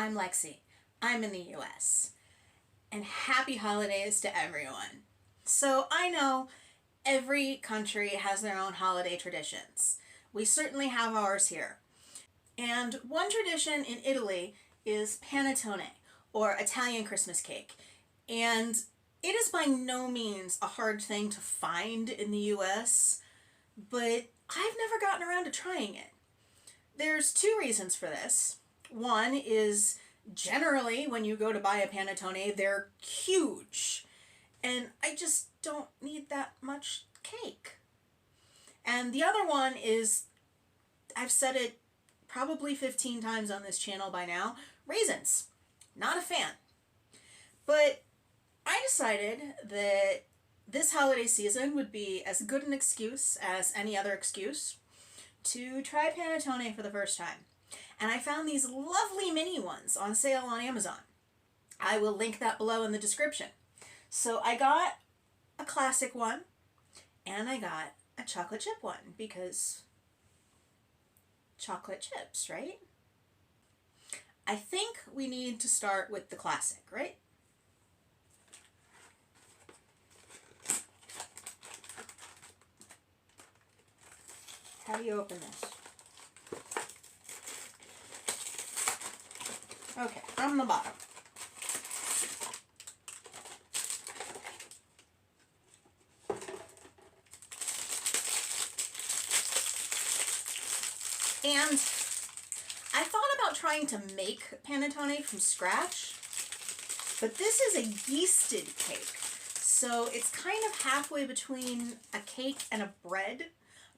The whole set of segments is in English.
I'm Lexi. I'm in the US. And happy holidays to everyone. So I know every country has their own holiday traditions. We certainly have ours here. And one tradition in Italy is Pannettone, or Italian Christmas cake. And it is by no means a hard thing to find in the US, but I've never gotten around to trying it. There's two reasons for this. One is generally when you go to buy a panettone, they're huge. And I just don't need that much cake. And the other one is, I've said it probably 15 times on this channel by now, raisins. Not a fan. But I decided that this holiday season would be as good an excuse as any other excuse to try panettone for the first time. And I found these lovely mini ones on sale on Amazon. I will link that below in the description. So I got a classic one and I got a chocolate chip one because chocolate chips, right? I think we need to start with the classic, right? How do you open this? Okay, from the bottom. And I thought about trying to make panettone from scratch, but this is a yeasted cake. So it's kind of halfway between a cake and a bread.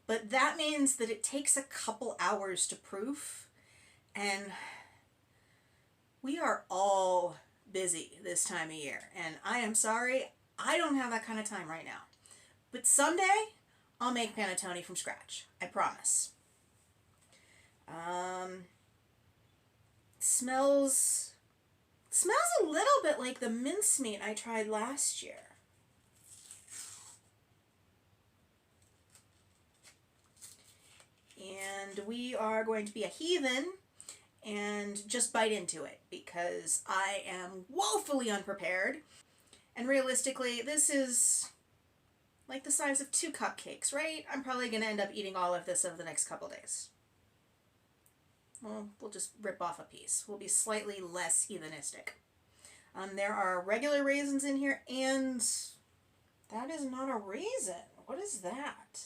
But that means that it takes a couple hours to proof, and we are all busy this time of year, and I am sorry, I don't have that kind of time right now. But someday, I'll make panettone from scratch, I promise. Smells a little bit like the mincemeat I tried last year. And we are going to be a heathen and just bite into it because I am woefully unprepared. And realistically, this is like the size of 2 cupcakes, right? I'm probably going to end up eating all of this over the next couple days. Well, we'll just rip off a piece. We'll be slightly less heathenistic. There are regular raisins in here, and that is not a raisin. What is that?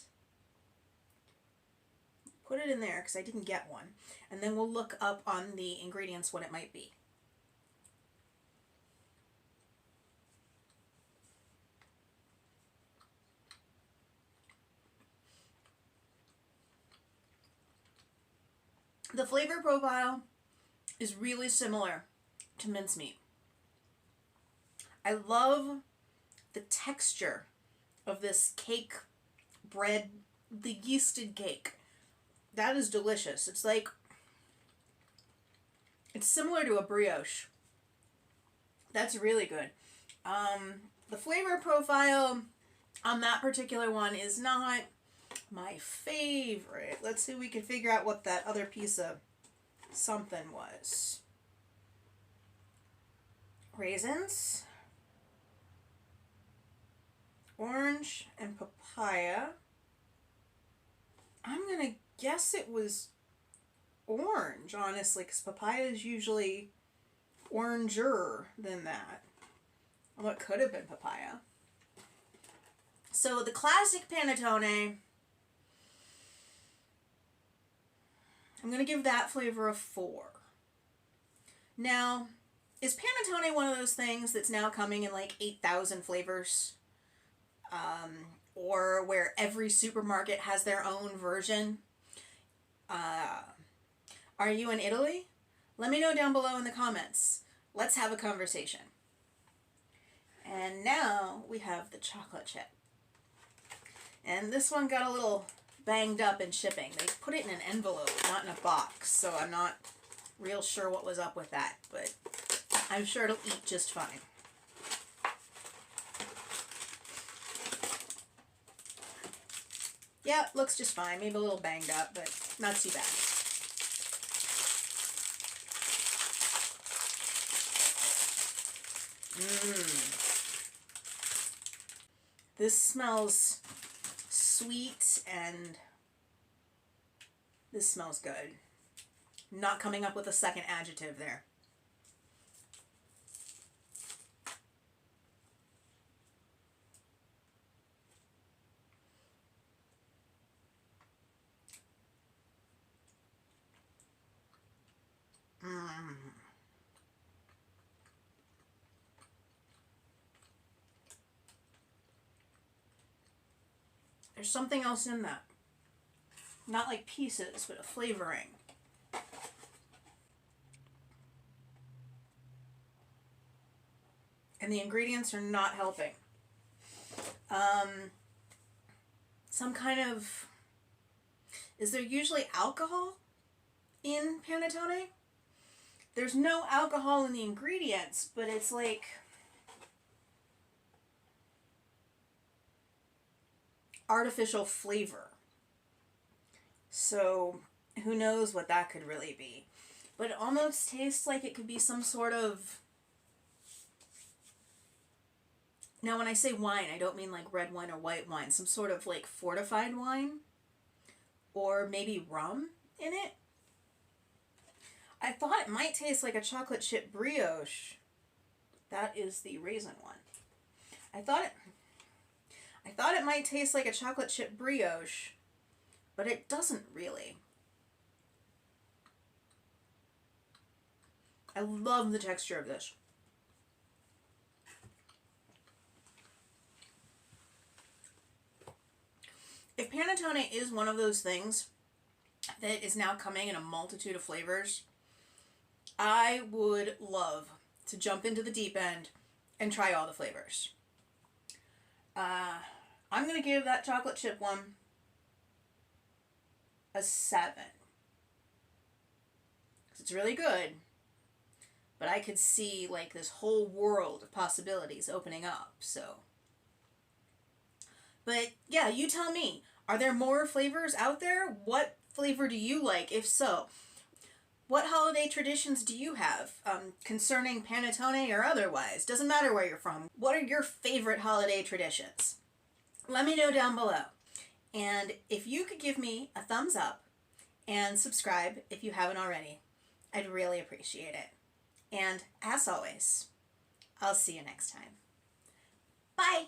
Put it in there because I didn't get one. And then we'll look up on the ingredients what it might be. The flavor profile is really similar to mincemeat. I love the texture of this cake bread, the yeasted cake. That is delicious. It's like, it's similar to a brioche. That's really good. The flavor profile on that particular one is not my favorite. Let's see if we can figure out what that other piece of something was. Raisins, orange, and papaya. I'm gonna guess it was orange, honestly, because papaya is usually oranger than that. Well, it could have been papaya. So the classic panettone, I'm going to give that flavor a 4. Now, is panettone one of those things that's now coming in like 8,000 flavors? Or where every supermarket has their own version? Are you in Italy? Let me know down below in the comments. Let's have a conversation. And now we have the chocolate chip. And this one got a little banged up in shipping. They put it in an envelope, not in a box, so I'm not real sure what was up with that, but I'm sure it'll eat just fine. Yeah, looks just fine. Maybe a little banged up, but not too bad. This smells sweet and this smells good. Not coming up with a second adjective there. There's something else in that. Not like pieces, but a flavoring. And the ingredients are not helping. Some kind of... Is there usually alcohol in Pannettone? There's no alcohol in the ingredients, but it's like... artificial flavor. So who knows what that could really be. But it almost tastes like it could be some sort of... Now when I say wine, I don't mean like red wine or white wine. Some sort of like fortified wine. Or maybe rum in it. I thought it might taste like a chocolate chip brioche. That is the raisin one. I thought it might taste like a chocolate chip brioche, but it doesn't really. I love the texture of this. If Pannettone is one of those things that is now coming in a multitude of flavors, I would love to jump into the deep end and try all the flavors. I'm going to give that chocolate chip one a 7. Because it's really good. But I could see like this whole world of possibilities opening up, so. But yeah, you tell me. Are there more flavors out there? What flavor do you like, if so? What holiday traditions do you have concerning Pannettone or otherwise? Doesn't matter where you're from. What are your favorite holiday traditions? Let me know down below. And if you could give me a thumbs up and subscribe if you haven't already, I'd really appreciate it. And as always, I'll see you next time. Bye!